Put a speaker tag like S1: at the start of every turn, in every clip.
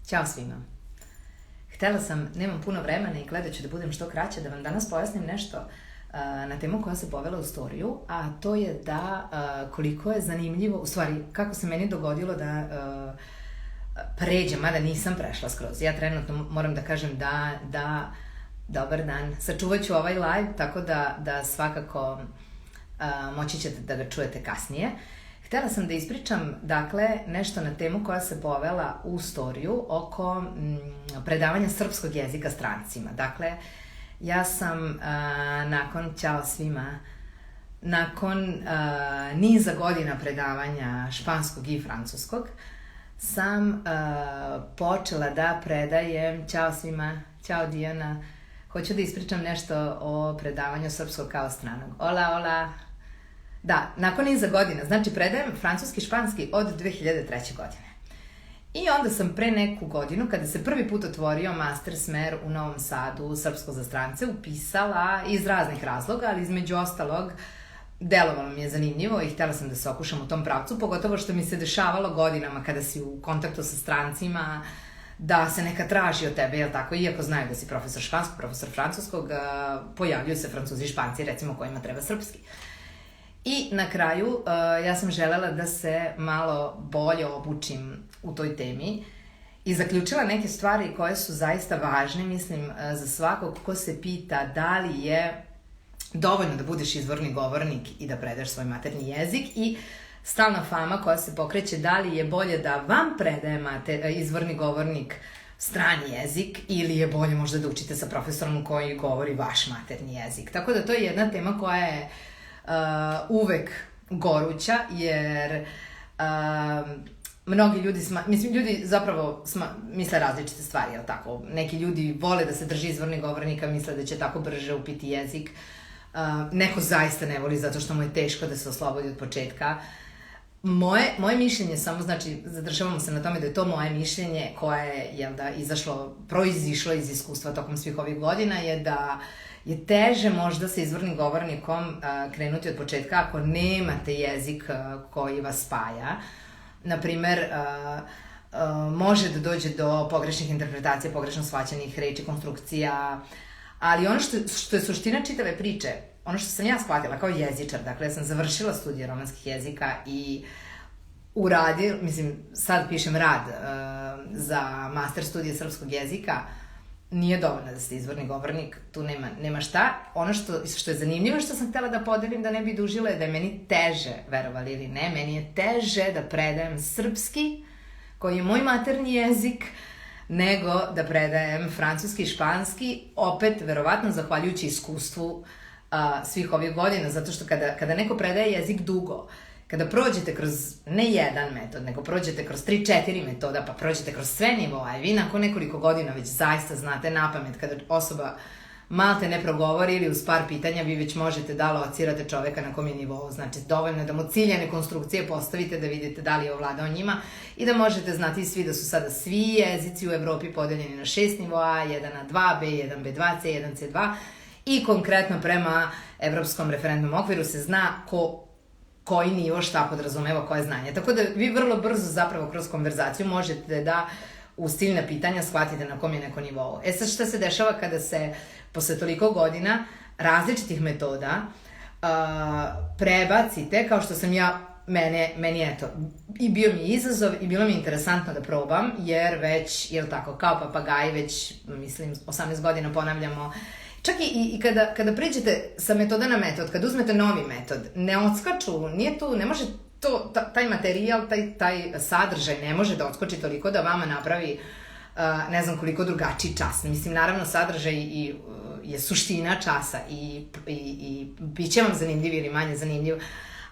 S1: Ćao svima. Htela sam, nemam puno vremena i gledat ću da budem što kraće, da vam danas pojasnim nešto na temu koja se povela u storiju, a to je da koliko je zanimljivo, u stvari kako se meni dogodilo da pređem, mada nisam prešla skroz. Ja trenutno moram da kažem da dobar dan, sačuvat ću ovaj live, tako da svakako moći ćete da ga čujete kasnije. Htela sam da ispričam, dakle, nešto na temu koja se povela u storiju oko predavanja srpskog jezika strancima. Dakle, ja sam ćao svima, nakon niza godina predavanja španskog i francuskog, sam počela da predajem, ćao svima, ćao Dijana, hoću da ispričam nešto o predavanju srpskog kao stranog. Hola. Da, nakon niza godina, znači predajem francuski i španski od 2003. godine. I onda sam pre neku godinu, kada se prvi put otvorio master smer u Novom Sadu, srpsko za strance, upisala iz raznih razloga, ali između ostalog, delovalo mi je zanimljivo i htela sam da se okušam u tom pravcu, pogotovo što mi se dešavalo godinama kada si u kontaktu sa strancima, da se neka traži od tebe, jel tako, iako znaju da si profesor španskog, profesor francuskog, pojavljuju se Francuzi i Španci, recimo, kojima treba srpski. I na kraju, ja sam želela da se malo bolje obučim u toj temi i zaključila neke stvari koje su zaista važne, mislim, za svakog ko se pita da li je dovoljno da budeš izvorni govornik i da predaš svoj maternji jezik i stalna fama koja se pokreće da li je bolje da vam predaje izvorni govornik strani jezik ili je bolje možda da učite sa profesorom koji govori vaš maternji jezik. Tako da to je jedna tema koja je uvek goruća, jer mnogi ljudi, ljudi zapravo misle različite stvari, jel tako? Neki ljudi vole da se drži izvorni govornika, misle da će tako brže upiti jezik. Neko zaista ne voli zato što mu je teško da se oslobodi od početka. Moje mišljenje, samo znači zadržavamo se na tome da je to moje mišljenje koje je, jel da, proizišlo iz iskustva tokom svih ovih godina, je da je teže možda sa izvornim govornikom krenuti od početka ako nemate jezik koji vas spaja. Naprimer, može da dođe do pogrešnih interpretacija, pogrešno shvaćenih reči, konstrukcija, ali ono što je suština čitave priče, ono što sam ja shvatila kao jezičar, dakle, ja sam završila studije romanskih jezika i sad pišem rad za master studije srpskog jezika, nije dovoljno da ste izvorni govornik, tu nema šta. Ono što je zanimljivo, što sam htela da podelim, da ne bi dužila, je da je meni teže, verovali ili ne, meni je teže da predajem srpski, koji je moj maternji jezik, nego da predajem francuski i španski, opet, verovatno, zahvaljujući iskustvu svih ovih godina, zato što kada neko predaje jezik dugo, kada prođete kroz ne jedan metod, nego prođete kroz 3-4 metoda, pa prođete kroz sve nivoa, i vi nakon nekoliko godina već zaista znate napamet, kada osoba malte ne progovori ili uz par pitanja, vi već možete da locirate čoveka na kom je nivou. Znači, dovoljno je da mu ciljane konstrukcije postavite, da vidite da li je ovladao njima i da možete znati svi da su sada svi jezici u Evropi podeljeni na 6 nivoa, 1A2, B1, B2, C1, C2 i konkretno prema Evropskom referentnom okviru se zna koji nivo šta podrazumeva, koje znanje. Tako da vi vrlo brzo zapravo kroz konverzaciju možete da uz ciljna pitanja shvatite na kom je neko nivou. Sad šta se dešava kada se posle toliko godina različitih metoda prebacite, kao što sam ja, meni eto, i bio mi izazov i bilo mi interesantno da probam, jer već, jel tako, kao papagaji, već, 18 godina ponavljamo. Čak i kada pređete sa metoda na metod, kada uzmete novi metod, ne odskaču, ne može taj materijal, taj sadržaj ne može da odskoči toliko da vama napravi ne znam koliko drugačiji čas. Naravno, sadržaj je suština časa i bit će vam zanimljiv ili manje zanimljiv,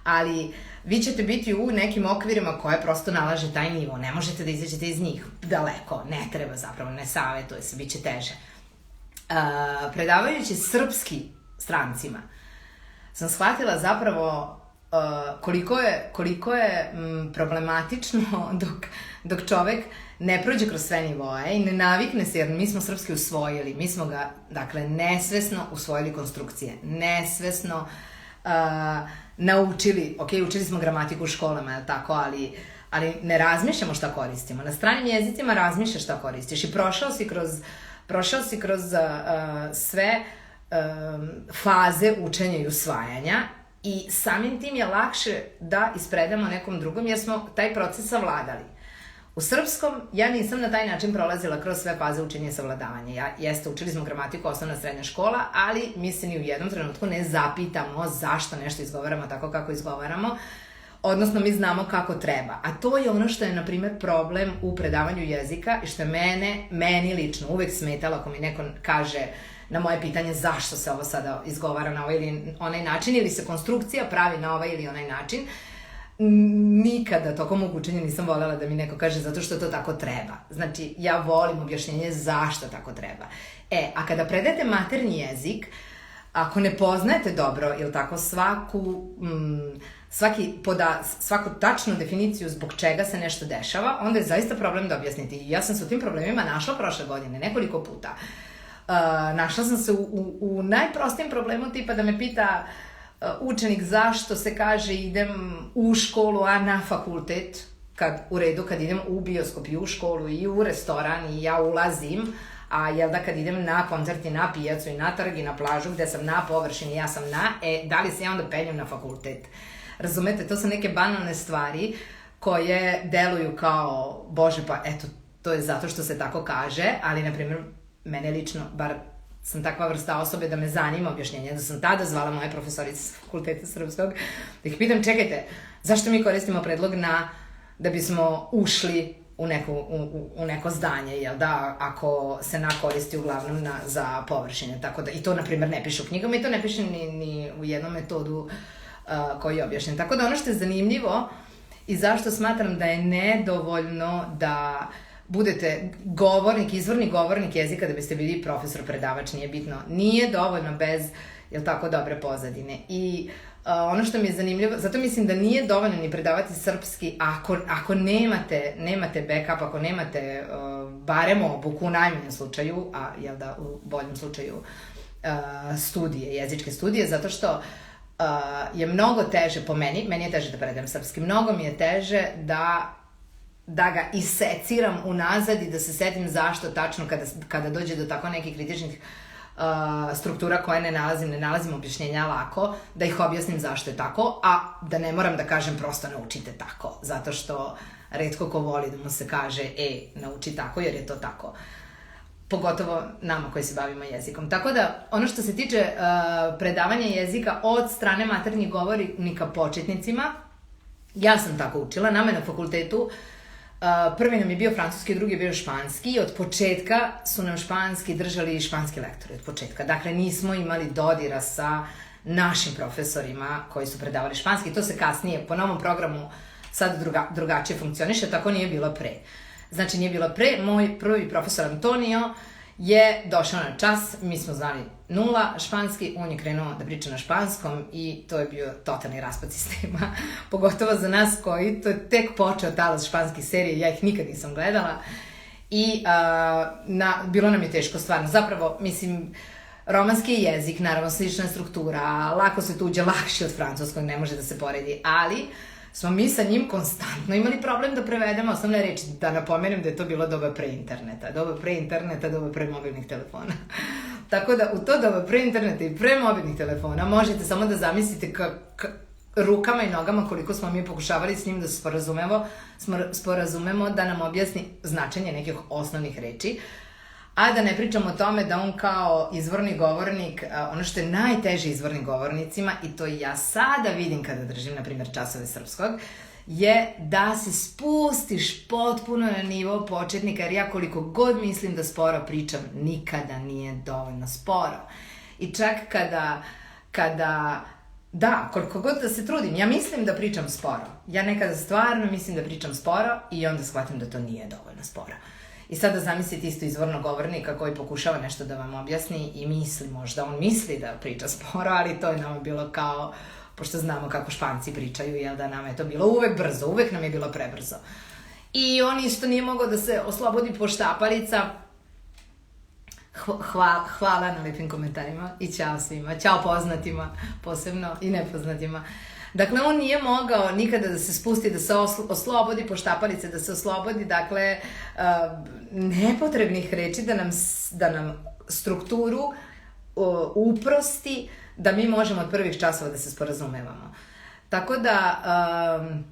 S1: ali vi ćete biti u nekim okvirima koje prosto nalaže taj nivo. Ne možete da izađete iz njih daleko, ne treba zapravo, ne savetuje se, bit će teže. Predavajući srpski strancima sam shvatila zapravo koliko je problematično dok čovek ne prođe kroz sve nivoe i ne navikne se, jer mi smo srpski usvojili, mi smo ga, dakle, nesvesno usvojili konstrukcije, nesvesno naučili, učili smo gramatiku u školama, tako, ali ne razmišljamo šta koristimo. Na stranim jezicima razmišljaš šta koristiš i prošao si kroz sve faze učenja i usvajanja i samim tim je lakše da ispredamo nekom drugom jer smo taj proces savladali. U srpskom ja nisam na taj način prolazila kroz sve faze učenja i savladavanja. Učili smo gramatiku, osnovna srednja škola, ali mi se ni u jednom trenutku ne zapitamo zašto nešto izgovaramo tako kako izgovaramo, odnosno mi znamo kako treba. A to je ono što je, na primjer, problem u predavanju jezika i što je meni lično uvek smetalo ako mi neko kaže na moje pitanje zašto se ovo sada izgovara na ovaj ili onaj način ili se konstrukcija pravi na ovaj ili onaj način. Nikada tokom mog učenja nisam voljela da mi neko kaže zato što to tako treba. Znači, ja volim objašnjenje zašto tako treba. A kada predajete maternji jezik, ako ne poznajete dobro, ili tako, svaku tačnu definiciju zbog čega se nešto dešava, onda je zaista problem da objasnite. I ja sam se u tim problemima našla prošle godine, nekoliko puta. Našla sam se u najprostijem problemu tipa da me pita učenik zašto se kaže idem u školu, a na fakultet, kad idem u bioskop i u školu i u restoran i ja ulazim, a jel da kad idem na koncert i na pijacu i na trg i na plažu gde sam na površini, ja sam da li se ja onda penjem na fakultet? Razumete, to su neke banalne stvari koje deluju kao, bože pa eto, to je zato što se tako kaže, ali na primjer mene lično, bar sam takva vrsta osobe da me zanima objašnjenje, da sam tada zvala moje profesorice sa fakulteta srpskog, da ih pitam, čekajte, zašto mi koristimo predlog da bismo ušli u neko zdanje, jel da, ako se koristi uglavnom za površine, tako da, i to, na primjer, ne piše u knjigama i to ne piše ni u jednom metodu koji je objašnjen. Tako da ono što je zanimljivo i zašto smatram da je nedovoljno da budete izvorni govornik jezika da biste bili profesor, predavač, nije bitno. Nije dovoljno bez, jel tako, dobre pozadine. I ono što mi je zanimljivo, zato mislim da nije dovoljno ni predavati srpski ako nemate backup, ako nemate barem obuku u najmanjem slučaju, a jel da u boljem slučaju studije, jezičke studije, zato što je mnogo teže po meni je teže da predajem srpski, mnogo mi je teže da ga iseciram unazad i da se setim zašto tačno kada dođe do tako nekih kritičnih struktura koje ne nalazim objašnjenja lako, da ih objasnim zašto je tako, a da ne moram da kažem prosto naučite tako, zato što retko ko voli da mu se kaže nauči tako jer je to tako. Pogotovo nama koji se bavimo jezikom. Tako da, ono što se tiče predavanja jezika od strane maternjih govornika početnicima, ja sam tako učila, nama je na fakultetu prvi nam je bio francuski, drugi je bio španski i od početka su nam španski držali španski lektori, od početka. Dakle, nismo imali dodira sa našim profesorima koji su predavali španski. To se kasnije, po novom programu, sad drugačije funkcioniše, tako nije bilo pre. Znači, nije bilo pre. Moj prvi profesor Antonio je došao na čas, mi smo znali 0 španski, on je krenuo da priča na španskom i to je bio totalni raspad sistema, pogotovo za nas koji, to je tek počeo talas španskih serije, ja ih nikad nisam gledala i bilo nam je teško stvarno, zapravo, mislim, romanski jezik, naravno slična struktura, lako se tuđe, lakše od francuskog, ne može da se poredi, ali smo mi sa njim konstantno imali problem da prevedemo osnovne reči, da napomenem da je to bilo doba pre interneta, doba pre mobilnih telefona. Tako da u to doba pre interneta i pre mobilnih telefona možete samo da zamislite rukama i nogama koliko smo mi pokušavali s njim da se sporazumemo da nam objasni značenje nekih osnovnih reči, a da ne pričamo o tome da on kao izvorni govornik, ono što je najteže izvornim govornicima, i to ja sada vidim kada držim, na primjer, časove srpskog, je da se spustiš potpuno na nivo početnika, jer ja koliko god mislim da sporo pričam, nikada nije dovoljno sporo. I čak koliko god da se trudim, ja mislim da pričam sporo. Ja nekada stvarno mislim da pričam sporo i onda shvatim da to nije dovoljno sporo. I sada zamislite isto izvornog govornika koji pokušava nešto da vam objasni i možda on misli da priča sporo, ali to je nama bilo kao, pošto znamo kako Španci pričaju, jel da nama je to bilo uvek brzo, uvek nam je bilo prebrzo. I on isto nije mogao da se oslobodi poštapalica. Hvala na lepim komentarima i ćao svima, ćao poznatima posebno i nepoznatima. Dakle, on nije mogao nikada da se spusti, da se oslobodi poštapalice, da se oslobodi, dakle, nepotrebnih reči, da nam strukturu uprosti, da mi možemo od prvih časova da se sporazumevamo. Tako da,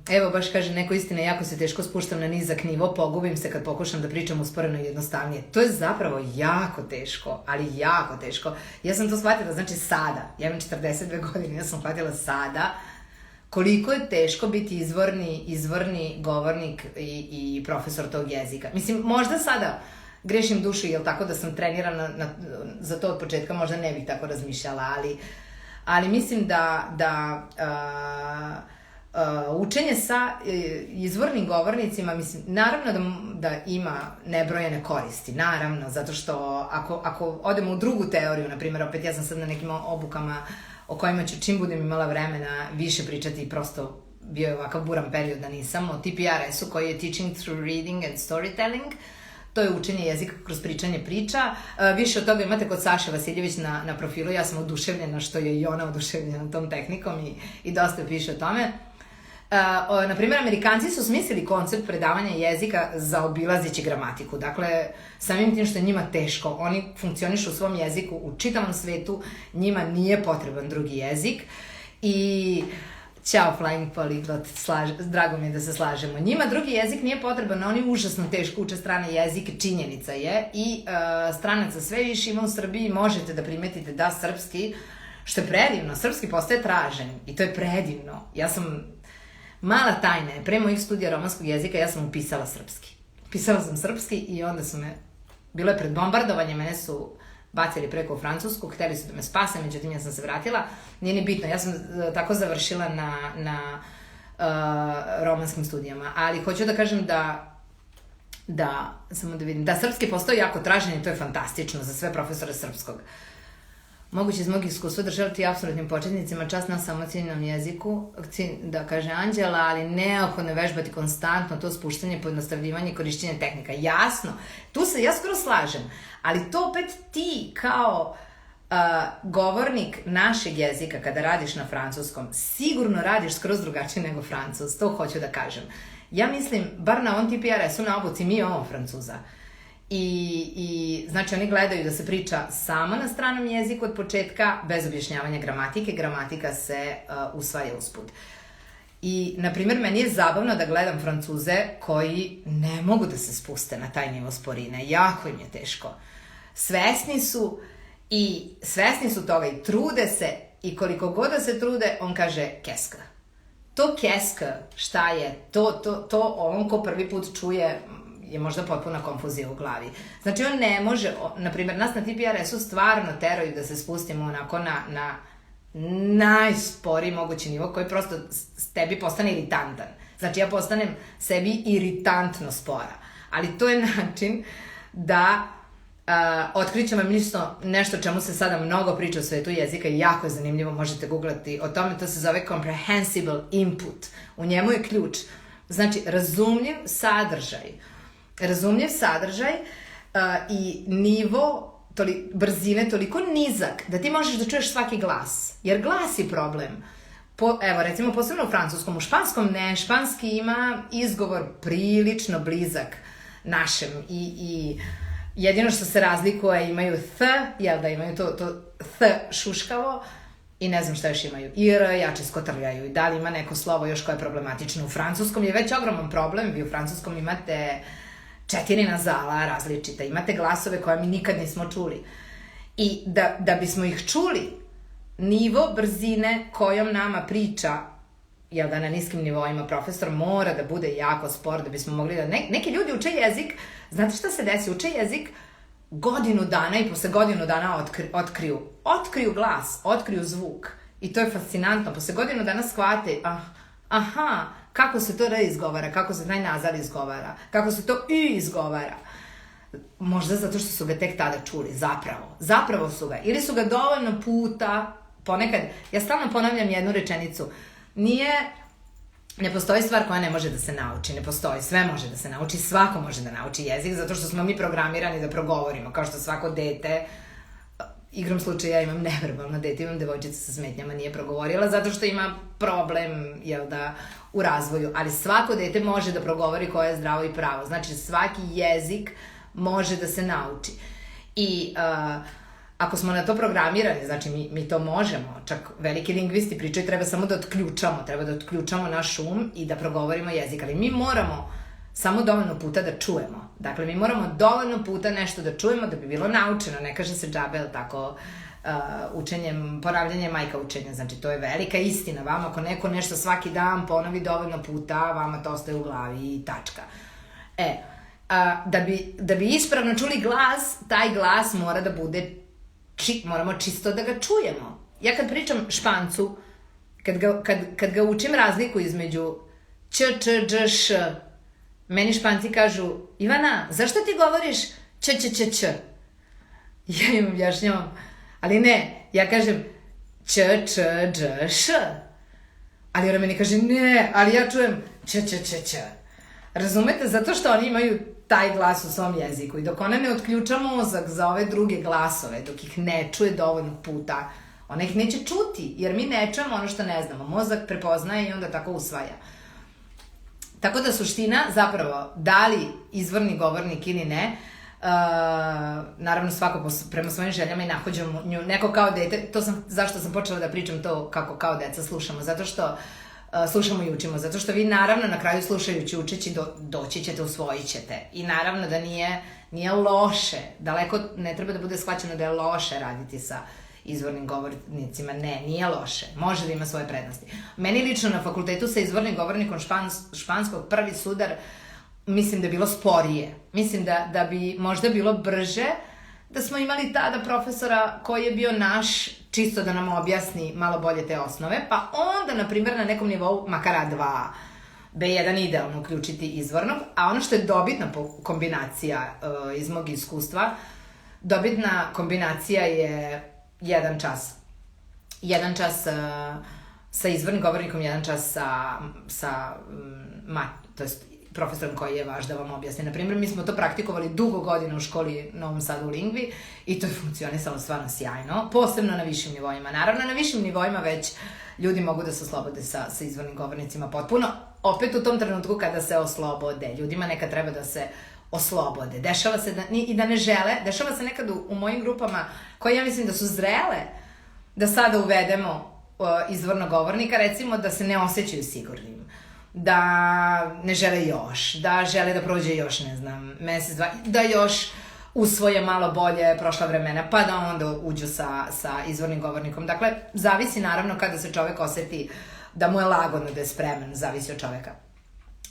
S1: evo baš kaže neko, istina, jako se teško spuštam na nizak nivo, pogubim se kad pokušam da pričam usporeno i jednostavnije. To je zapravo jako teško, ali jako teško. Ja sam to shvatila, znači sada, ja imam 42 godine, ja sam shvatila sada koliko je teško biti izvorni govornik i profesor tog jezika. Mislim, možda sada grešim dušu, jel tako da sam trenirana za to od početka, možda ne bih tako razmišljala, ali mislim da učenje sa izvornim govornicima, mislim, naravno da ima nebrojene koristi, naravno, zato što ako odemo u drugu teoriju, na primjer, opet ja sam sad na nekim obukama o kojima ću, čim budem imala vremena, više pričati, prosto bio je ovakav buran period da nisam, o TPRS-u koji je Teaching Through Reading and Storytelling. To je učenje jezika kroz pričanje priča. Više od toga imate kod Saše Vasiljević na profilu. Ja sam oduševljena što je i ona oduševljena tom tehnikom i dosta piše o tome. Naprimjer, Amerikanci su smislili koncept predavanja jezika zaobilazeći gramatiku. Dakle, samim tim što je njima teško, oni funkcionišu u svom jeziku u čitavom svetu, njima nije potreban drugi jezik i Ćao Flying Polyglot, drago mi je da se slažemo. Njima drugi jezik nije potreban, oni užasno teško uče strane jezike, činjenica je, i stranaca sve više ima u Srbiji, možete da primetite da srpski, što je predivno, srpski postaje tražen i to je predivno. Ja sam, mala tajna je, pre mojih studija romanskog jezika ja sam upisala srpski. Pisala sam srpski i onda su me, bilo je pred bombardovanjem, mene su bacili preko u Francusku, hteli su da me spase, međutim ja sam se vratila, nije ni bitno, ja sam tako završila na romanskim studijama, ali hoću da kažem samo da vidim, da srpski postoji jako tražen i to je fantastično za sve profesore srpskog. Moguće iz mog iskustva da želiti apsolutnim početnicima čast na samocijenjenom jeziku, da kaže Anđela, ali neophodno vežbati konstantno to spuštanje, pojednostavljivanje i korišćenje tehnika. Jasno, tu se ja skoro slažem, ali to opet ti kao govornik našeg jezika kada radiš na francuskom, sigurno radiš skroz drugačije nego Francuz, to hoću da kažem. Ja mislim, bar na ovom TPRS-u na obuci mi imamo Francuza. I znači oni gledaju da se priča samo na stranom jeziku od početka, bez objašnjavanja gramatike, gramatika se usvaja usput. I, na primjer, meni je zabavno da gledam Francuze koji ne mogu da se spuste na taj nivo sporine, jako im je teško. Svesni su toga i trude se, i koliko god da se trude, on kaže keska. To keska, šta je, to on ko prvi put čuje, je možda potpuna konfuzija u glavi. Znači, on ne može, na primjer, nas na TPRS-u stvarno teraju da se spustimo onako na najsporiji mogući nivo koji prosto tebi postane iritantan. Znači, ja postanem sebi iritantno spora. Ali to je način da otkrićem vam nešto čemu se sada mnogo priča u svetu jezika i jako je zanimljivo, možete googlati o tome, to se zove comprehensible input. U njemu je ključ. Znači, razumljiv sadržaj i nivo brzine toliko nizak da ti možeš da čuješ svaki glas. Jer glas je problem. Evo, recimo, posebno u francuskom, u španskom ne, španski ima izgovor prilično blizak našem i jedino što se razlikuje imaju th, jel da imaju to th šuškavo i ne znam šta još imaju. I r jače skotrljaju. I da li ima neko slovo još koje je problematično. U francuskom je već ogroman problem. Vi u francuskom imate 4 nazala različita. Imate glasove koje mi nikad nismo čuli. I da bismo ih čuli, nivo brzine kojom nama priča, jel da na niskim nivoima profesor, mora da bude jako spor da bismo mogli da... Neki ljudi uče jezik, znate šta se desi? Uče jezik godinu dana i posle godinu dana otkriju glas, otkriju zvuk. I to je fascinantno. Posle godinu dana shvate, aha, kako se to r izgovara, kako se taj nazal izgovara, kako se to i izgovara. Možda zato što su ga tek tada čuli, zapravo su ga. Ili su ga dovoljno puta, ponekad, ja stalno ponavljam jednu rečenicu, ne postoji stvar koja ne može da se nauči, ne postoji, sve može da se nauči, svako može da nauči jezik, zato što smo mi programirani da progovorimo, kao što svako dete igrom slučaja ja imam neverbalno dete, imam devojčica sa smetnjama, nije progovorila zato što ima problem, u razvoju, ali svako dete može da progovori koje je zdravo i pravo. Znači, svaki jezik može da se nauči. I ako smo na to programirani, znači mi to možemo, čak veliki lingvisti pričaju, treba samo da otključamo naš um i da progovorimo jezik, ali mi moramo samo dovoljno puta da čujemo. Dakle, mi moramo dovoljno puta nešto da čujemo da bi bilo naučeno. Ne kaže se džabe, tako, učenjem, ponavljanje majka učenja. Znači, to je velika istina. Vama, ako neko nešto svaki dan ponovi dovoljno puta, vama to ostaje u glavi i tačka. Da bi ispravno čuli glas, taj glas mora da bude, moramo čisto da ga čujemo. Ja kad pričam špancu, kad ga učim razliku između č, č, dž, š, meni španci kažu, Ivana, zašto ti govoriš č, č, č, č? Ja im objašnjavam, ali ne, ja kažem č, č, dž, š. Ali ona meni kaže, ne, ali ja čujem č, č, č, č. Razumete? Zato što oni imaju taj glas u svom jeziku i dok ona ne otključa mozak za ove druge glasove, dok ih ne čuje dovoljno puta, ona ih neće čuti, jer mi ne čujemo ono što ne znamo. Mozak prepoznaje i onda tako usvaja. Tako da suština, zapravo, da li izvorni govornik ili ne, naravno svako prema svojim željama i nahođamo nju, neko kao dete, zašto sam počela da pričam to kako kao deca slušamo, zato što slušamo i učimo, zato što vi naravno na kraju slušajući, učeći, doći ćete, usvojit ćete. I naravno da nije loše, daleko ne treba da bude shvaćeno da je loše raditi sa izvornim govornicima. Ne, nije loše. Može da ima svoje prednosti. Meni lično na fakultetu sa izvornim govornikom španskog prvi sudar mislim da je bilo sporije. Mislim da bi možda bilo brže da smo imali tada profesora koji je bio naš, čisto da nam objasni malo bolje te osnove, pa onda, na primjer, na nekom nivou, makar A2, B1 idealno uključiti izvornog, a ono što je dobitna kombinacija iz mog iskustva, dobitna kombinacija je 1 čas. 1 čas sa izvornim govornikom, 1 čas to jest profesorom koji je vaš da vam objasni. Naprimjer, mi smo to praktikovali dugo godina u školi Novom Sadu u Lingvi i to je funkcionisalo stvarno sjajno, posebno na višim nivoima. Naravno, na višim nivoima već ljudi mogu da se oslobode sa izvornim govornicima potpuno. Opet u tom trenutku kada se oslobode, ljudima nekad treba da se oslobode. Dešava se i da ne žele, dešava se nekad u mojim grupama koje ja mislim da su zrele da sada uvedemo izvornog govornika, recimo da se ne osjećaju sigurnim, da ne žele još, da žele da prođe još, ne znam, mesec, dva, da još usvoje malo bolje prošla vremena, pa da onda uđu sa izvornim govornikom. Dakle, zavisi naravno kada se čovek oseti da mu je lagodno, da je spreman, zavisi od čoveka.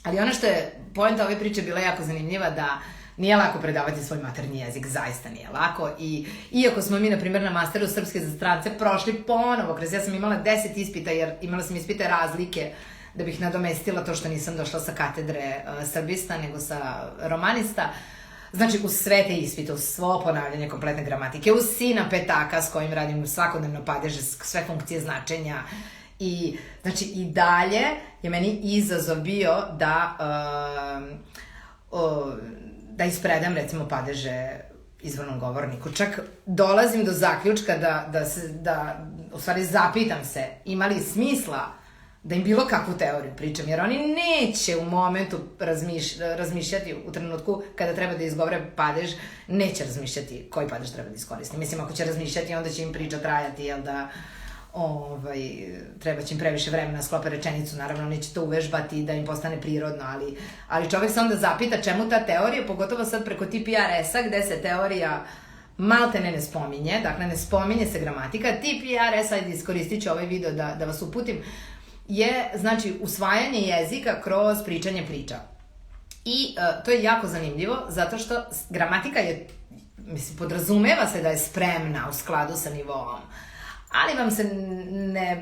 S1: Ali ono što je poenta ove priče bila jako zanimljiva, da nije lako predavati svoj maternji jezik, zaista nije lako. I iako smo mi, na primjer, na masteru srpske za strance prošli ponovo, ja sam imala 10 ispita, jer imala sam ispite razlike, da bih nadomestila to što nisam došla sa katedre srbista, nego sa romanista. Znači, uz sve te ispite, uz svo ponavljanje kompletne gramatike, uz sina petaka s kojim radim svakodnevno padeže, sve funkcije značenja. I, znači, i dalje je meni izazov bio da ispredam, recimo, padeže izvornom govorniku. Čak dolazim do zaključka da u stvari zapitam se, ima li smisla da im bilo kakvu teoriju pričam, jer oni neće u momentu razmišljati u trenutku kada treba da izgovore padež, neće razmišljati koji padež treba da iskoristi. Mislim, ako će razmišljati, onda će im priča trajati, jel da treba će im previše vremena sklope rečenicu, naravno neće to uvežbati da im postane prirodno, ali čovek se onda zapita čemu ta teorija, pogotovo sad preko TPRS-a gde se teorija malte ne spominje, dakle ne spominje se gramatika. TPRS, ajde iskoristit ću ovaj video da vas uputim, je, znači, usvajanje jezika kroz pričanje priča. I to je jako zanimljivo, zato što gramatika je, mislim, podrazumeva se da je spremna u skladu sa nivoom, ali vam se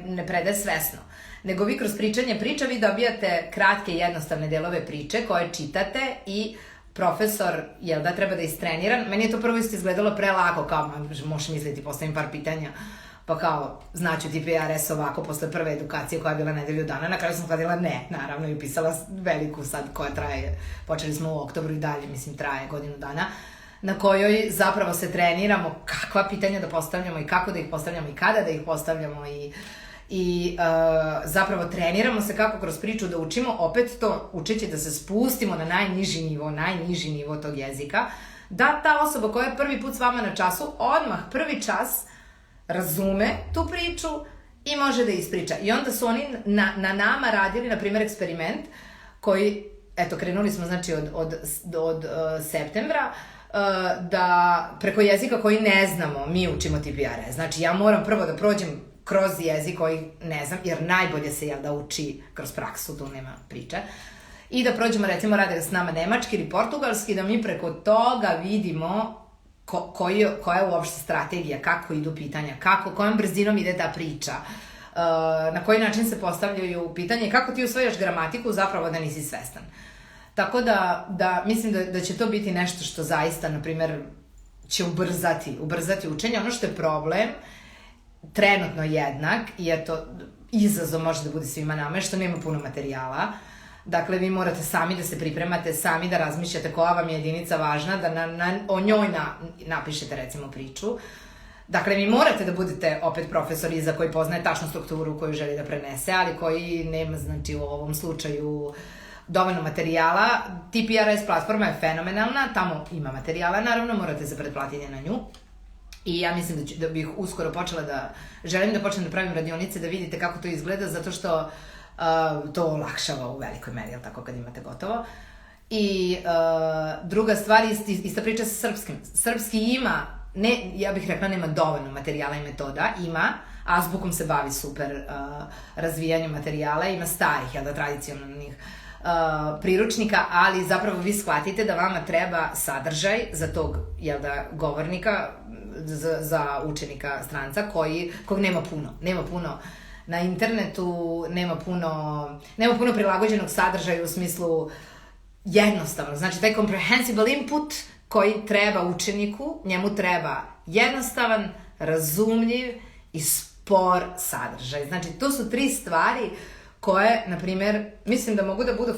S1: ne predaje svesno. Nego vi kroz pričanje priča vi dobijate kratke i jednostavne delove priče koje čitate i profesor, jel da, treba da istrenira. Meni je to prvo isto izgledalo prelako, kao, možeš misliti, postavim par pitanja, pa kao, znaću ti PRS ovako, posle prve edukacije koja je bila nedelju dana, na kraju sam shvatila ne, naravno, i upisala veliku sad koja traje, počeli smo u oktobru i dalje, mislim, traje godinu dana. na kojoj zapravo se treniramo kakva pitanja da postavljamo i kako da ih postavljamo i kada da ih postavljamo i zapravo treniramo se kako kroz priču da učimo, opet to učeći da se spustimo na najniži nivo tog jezika, da ta osoba koja je prvi put s vama na času, odmah prvi čas razume tu priču i može da ispriča. I onda su oni na nama radili, na primjer, eksperiment koji, eto, krenuli smo znači od septembra, da preko jezika koji ne znamo, mi učimo TPRS. Znači, ja moram prvo da prođem kroz jezik koji ne znam, jer najbolje se da uči kroz praksu, tu nema priče. I da prođemo, recimo, rade s nama nemački ili portugalski, da mi preko toga vidimo koja je uopšte strategija, kako idu pitanja, kojom brzinom ide ta priča, na koji način se postavljaju pitanje i kako ti usvajaš gramatiku zapravo da nisi svestan. Tako da mislim da će to biti nešto što zaista, na primjer, će ubrzati učenje. Ono što je problem, trenutno jednak, i eto, izazov može da bude svima nama, što nema puno materijala. Dakle, vi morate sami da se pripremate, sami da razmišljate koja vam je jedinica važna, da o njoj napišete, recimo, priču. Dakle, vi morate da budete opet profesori za koji poznaje tačnu strukturu koju želi da prenese, ali koji nema, znači, u ovom slučaju dovoljno materijala. TPRS platforma je fenomenalna, tamo ima materijala, naravno, morate se pretplatiti na nju. I ja mislim da bih uskoro želim da počnem da pravim radionice, da vidite kako to izgleda, zato što to olakšava u velikoj meri, jel tako, kad imate gotovo. I druga stvar, ista priča sa srpskim. Srpski ima, ja bih rekla nema dovoljno materijala i metoda, ima, azbukom se bavi super razvijanjem materijala, ima starih, jel da, tradicionalnih priručnika, ali zapravo vi shvatite da vama treba sadržaj za tog, jel da, govornika, za učenika stranca, kog nema puno. Na internetu nema puno prilagođenog sadržaja u smislu jednostavno. Znači, taj comprehensible input koji treba učeniku, njemu treba jednostavan, razumljiv i spor sadržaj. Znači, to su 3 stvari koje, na primjer, mislim da mogu da budu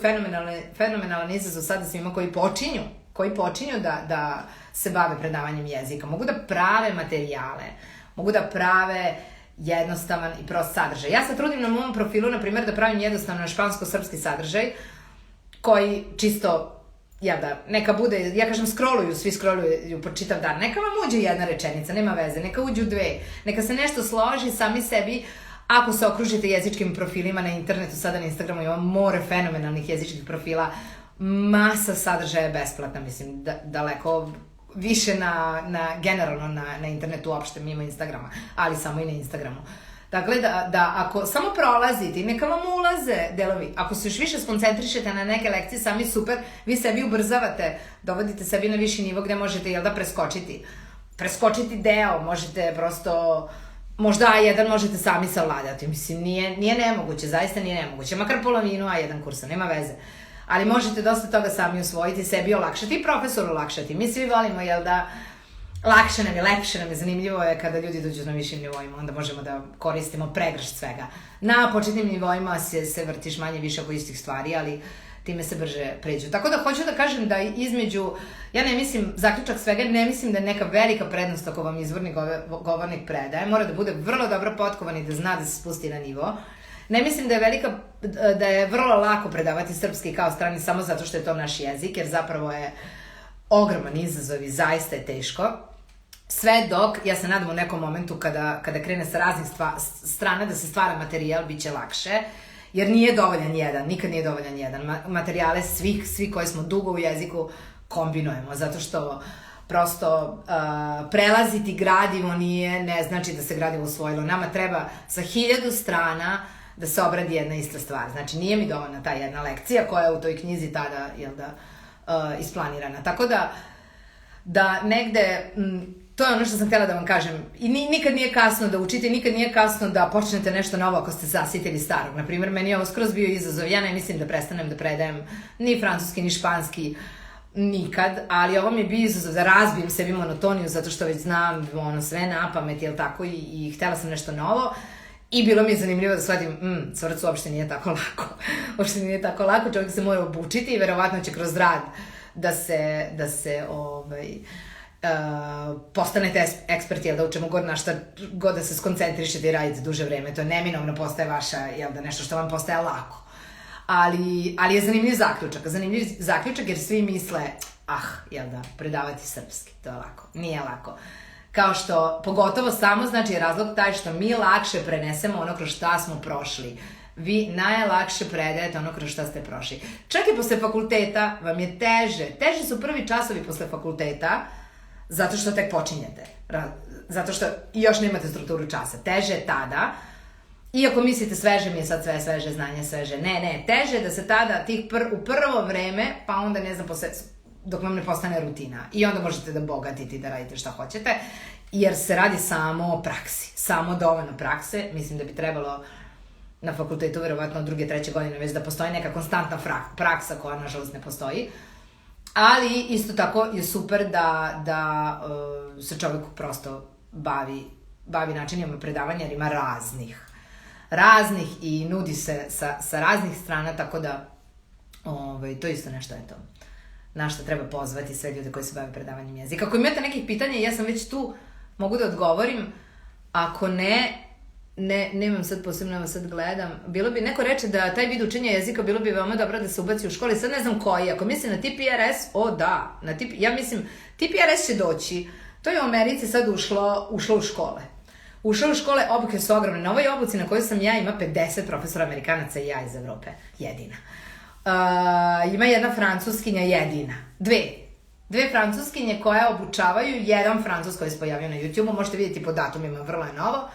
S1: fenomenalan izazov sada svima koji počinju da se bave predavanjem jezika. Mogu da prave materijale, mogu da prave jednostavan i prost sadržaj. Ja se trudim na mom profilu, na primjer, da pravim jednostavno špansko-srpski sadržaj, koji čisto, neka bude, ja kažem, svi scrolluju po čitav dan, neka vam uđe jedna rečenica, nema veze, neka uđu 2, neka se nešto složi sami sebi. Ako se okružite jezičkim profilima na internetu, sada na Instagramu ima more fenomenalnih jezičkih profila, masa sadržaja je besplatna, mislim, daleko više generalno na internetu uopšte, mimo Instagrama, ali samo i na Instagramu. Dakle, da ako samo prolazite i neka vam ulaze delovi, ako se još više skoncentrišete na neke lekcije, sami super, vi sebi ubrzavate, dovodite sebi na viši nivo gde možete, preskočiti deo, možete prosto, možda A1 možete sami savladati, mislim, nije nemoguće, zaista nije nemoguće, makar polovinu A1 kursa, nema veze. Ali možete dosta toga sami usvojiti, sebi olakšati i profesoru olakšati. Mi svi volimo, lakše nam je, lepše nam je, zanimljivo je kada ljudi dođu na višim nivoima, onda možemo da koristimo pregršt svega. Na početnim nivoima se vrtiš manje više oko istih stvari, ali time se brže pređu. Tako da hoću da kažem da između, ja ne mislim, zaključak svega, ne mislim da je neka velika prednost ako vam izvorni govornik predaje, mora da bude vrlo dobro potkovan i da zna da se spusti na nivo. Ne mislim da je vrlo lako predavati srpski kao strani samo zato što je to naš jezik, jer zapravo je ogroman izazov i zaista je teško. Sve dok, ja se nadam u nekom momentu kada krene sa raznih strana da se stvara materijal, bit će lakše, jer nije dovoljan jedan, nikad nije dovoljan jedan. Materijale svi koji smo dugo u jeziku kombinujemo, zato što prosto prelaziti gradivo ne znači da se gradivo usvojilo. Nama treba sa 1000 strana da se obradi jedna ista stvar. Znači, nije mi dovoljna ta jedna lekcija koja je u toj knjizi tada, isplanirana. Tako da negde, to je ono što sam htjela da vam kažem. I nikad nije kasno da učite, nikad nije kasno da počnete nešto novo ako ste zasitili starog. Naprimjer, meni je ovo skroz bio izazov. Ja ne mislim da prestanem da predajem ni francuski, ni španski, nikad, ali ovo mi je bio izazov da razbijem sebi monotoniju zato što već znam sve na pamet, jel tako, i htjela sam nešto novo. I bilo mi je zanimljivo da shvatim, cvrcu uopšte nije tako lako. Uopšte nije tako lako, čovjek se mora obučiti i verovatno će kroz rad da se postanete eksperti, jel da, u čemu god, na šta god da se skoncentrišete i radite duže vreme. To neminovno postaje vaša, jel da, nešto što vam postaje lako. Ali je zanimljiv zaključak jer svi misle, jel da, predavati srpski, to je lako. Nije lako. Kao što, pogotovo samo, znači, razlog taj što mi lakše prenesemo ono kroz šta smo prošli. Vi najlakše predajete ono kroz šta ste prošli. Čak i posle fakulteta vam je teže. Teže su prvi časovi posle fakulteta, zato što tek počinjete. Zato što još nemate strukturu časa. Teže je tada. Iako mislite sveže mi je sad sve, sveže znanje, sveže. Ne, teže je da se tada u prvo vreme, pa onda ne znam, dok vam ne postane rutina. I onda možete da bogatite i da radite šta hoćete, jer se radi samo o praksi. Samo dovoljno prakse. Mislim da bi trebalo na fakultetu, verovatno od 2. 3. godine, već da postoji neka konstantna praksa koja, nažalost, ne postoji. Ali isto tako je super da se čovjek prosto bavi načinima predavanja, jer ima raznih i nudi se sa raznih strana, tako da to isto nešto je to. Na što treba pozvati sve ljude koji se bave predavanjem jezika. Ako imate nekih pitanja, ja sam već tu, mogu da odgovorim. Ako nemam sad posebno, evo sad gledam. Bilo bi, neko reče da taj vid učenja jezika bilo bi veoma dobro da se ubaci u školi. Sad ne znam koji. Ako mislim na TPRS, da. Ja mislim, TPRS će doći. To je u Americi sad ušlo u škole. Ušlo u škole, obuke su ogromne. Na ovoj obuci na kojoj sam ja ima 50 profesora Amerikanaca i ja iz Evrope. Jedina. Ima jedna francuskinja jedina. Dve francuskinje koje obučavaju, jedan Francuz koji se pojavio na YouTube-u, možete vidjeti po datumima, vrlo je novo.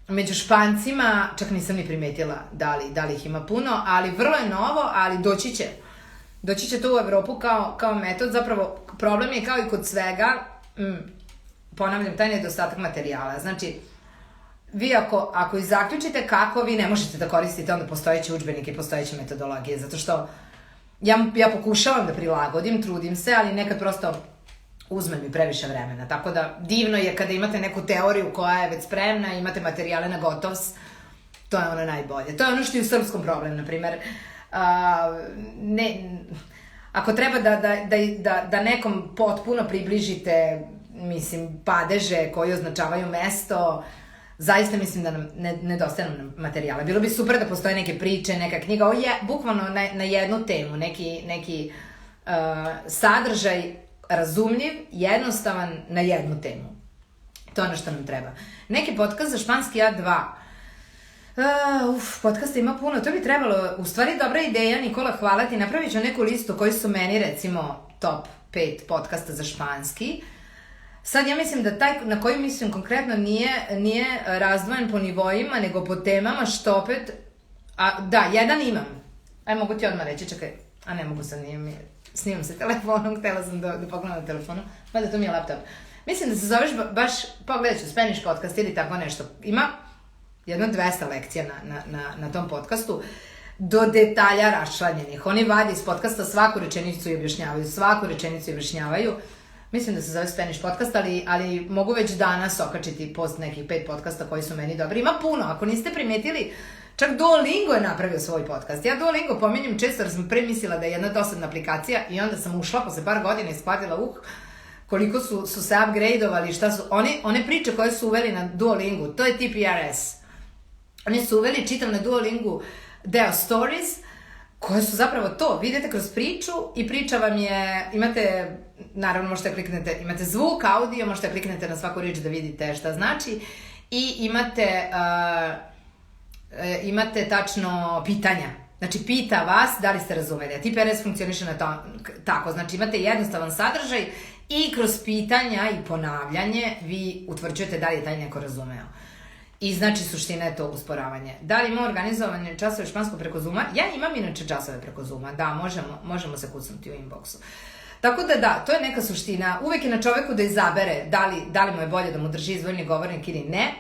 S1: Među Špancima, čak nisam ni primetila da li ih ima puno, ali vrlo je novo, ali doći će to u Evropu kao metod. Zapravo, problem je kao i kod svega, ponavljam, taj nedostatak materijala. Znači, vi ako i zaključite kako, vi ne možete da koristite onda postojeće udžbenike i postojeće metodologije, zato što ja pokušavam da prilagodim, trudim se, ali nekad prosto uzme mi previše vremena. Tako da divno je kada imate neku teoriju koja je već spremna, imate materijale na gotovs, to je ono najbolje. To je ono što je u srpskom problem, na primer. Ako treba da nekom potpuno približite, mislim, padeže koji označavaju mesto, zaista mislim da nam nedostaje nam materijala. Bilo bi super da postoje neke priče, neka knjiga, bukvalno na jednu temu, neki sadržaj razumljiv, jednostavan na jednu temu. To je ono što nam treba. Neki podcast za španski A2. Podcasta ima puno. To bi trebalo, u stvari dobra ideja, Nikola, hvala ti. Napravit ću neku listu koji su meni, recimo, top 5 podcasta za španski. Sad ja mislim da taj na koji mislim konkretno nije razdvojen po nivoima, nego po temama, što opet... jedan imam. Mogu ti odmah reći, čekaj. Ne mogu sad, snimam se telefonom, htjela sam da pogledam na telefonu, mada to mi je laptop. Mislim da se zoveš baš, pogledat ću, Spanish podcast ili tako nešto. Ima jedno 200 lekcija na tom podcastu, do detalja raščlanjenih. Oni vadi iz podcasta svaku rečenicu i objašnjavaju. Mislim da se zove Spanish podcast, ali mogu već danas okačiti post nekih 5 podcasta koji su meni dobri. Ima puno, ako niste primetili, čak Duolingo je napravio svoj podcast. Ja Duolingo pominjem često jer sam premislila da je jedna dosadna aplikacija i onda sam ušla posle par godina i shvatila koliko su se upgradeovali, šta su... One priče koje su uveli na Duolingu, to je TPRS. Oni su uveli, čitam na Duolingu, deo stories, koje su zapravo to, vidite kroz priču i priča vam je, imate, naravno možete kliknete, imate zvuk, audio, možete kliknete na svaku riječ da vidite šta znači i imate tačno pitanja. Znači, pita vas da li ste razumeli. A TPRS funkcioniše tako. Znači, imate jednostavan sadržaj i kroz pitanja i ponavljanje vi utvrđujete da li je taj neko razumeo. I znači, suština je to usporavanje. Da li ima organizovanje časove španskog preko Zooma? Ja imam inače časove preko Zooma. Da, možemo se kucnuti u inboxu. Tako da, to je neka suština. Uvek je na čoveku da izabere da li mu je bolje da mu drži izdvojeni govornik ili ne.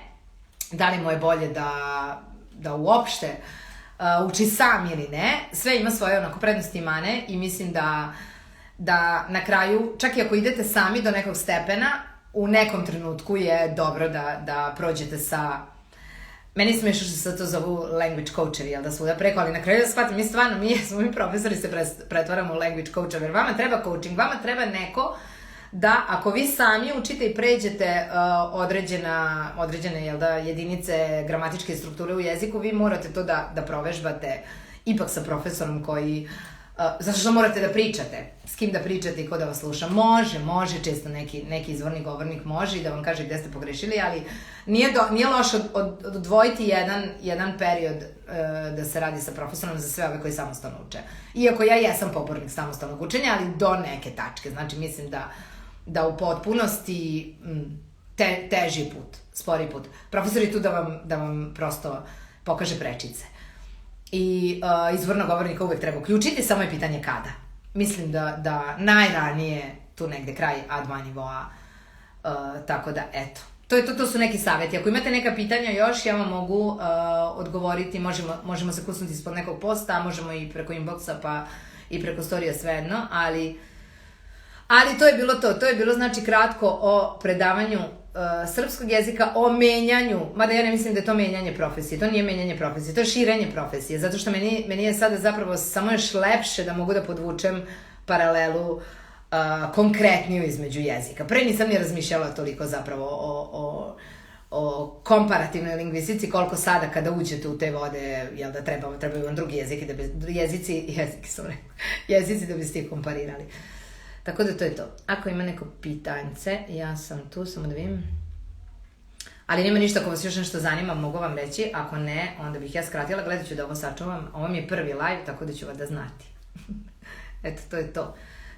S1: Da li mu je bolje da uopšte uči sam ili ne. Sve ima svoje prednosti i mane i mislim da na kraju, čak i ako idete sami do nekog stepena, u nekom trenutku je dobro da prođete sa Meni smiješno što se to zovu language coachevi, jel da svuda preko, ali na kraju da shvatim, mi profesori se pretvaramo u language coachevi, jer vama treba coaching, vama treba neko da ako vi sami učite i pređete određene jel da, jedinice gramatičke strukture u jeziku, vi morate to da provežbate ipak sa profesorom koji, zato što morate da pričate, s kim da pričate i ko da vas sluša. Može, često neki izvorni govornik može i da vam kaže gde ste pogrešili, ali nije loše odvojiti jedan period da se radi sa profesorom za sve ove koji samostalno uče. Iako ja jesam pobornik samostalnog učenja, ali do neke tačke. Znači, mislim da u potpunosti teži put, spori put. Profesor je tu da vam prosto pokaže prečice. I izvorno govornika uvek treba uključiti, samo je pitanje kada. Mislim da najranije tu negde kraj A2 nivoa, tako da eto. To su neki savjeti. Ako imate neka pitanja još, ja vam mogu odgovoriti, možemo se kusnuti ispod nekog posta, možemo i preko inboxa pa i preko storija, svejedno, ali to je bilo to. To je bilo znači kratko o predavanju srpskog jezika, o menjanju, mada ja ne mislim da je to menjanje profesije, to nije menjanje profesije, to je širenje profesije, zato što meni je sada zapravo samo još lepše da mogu da podvučem paralelu konkretniju između jezika. Pre nisam ni razmišljala toliko zapravo o komparativnoj lingvistici, koliko sada kada uđete u te vode, jel da trebaju vam drugi jezici da biste ih komparirali. Tako da to je to. Ako ima neko pitanjce, ja sam tu, samo da vidim. Ali nema ništa, ako vas još nešto zanima, mogu vam reći. Ako ne, onda bih ja skratila, gledat ću da ovo sačuvam. Ovo mi je prvi live, tako da ću vas da znati. Eto, to je to.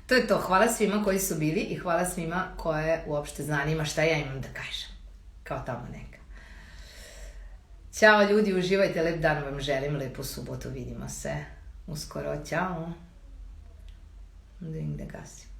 S1: To je to. Hvala svima koji su bili i hvala svima koje uopšte zanima šta ja imam da kažem. Kao tamo neka. Ćao ljudi, uživajte, lep dan vam želim, lepu subotu, vidimo se uskoro. Ćao. Da im da gasim.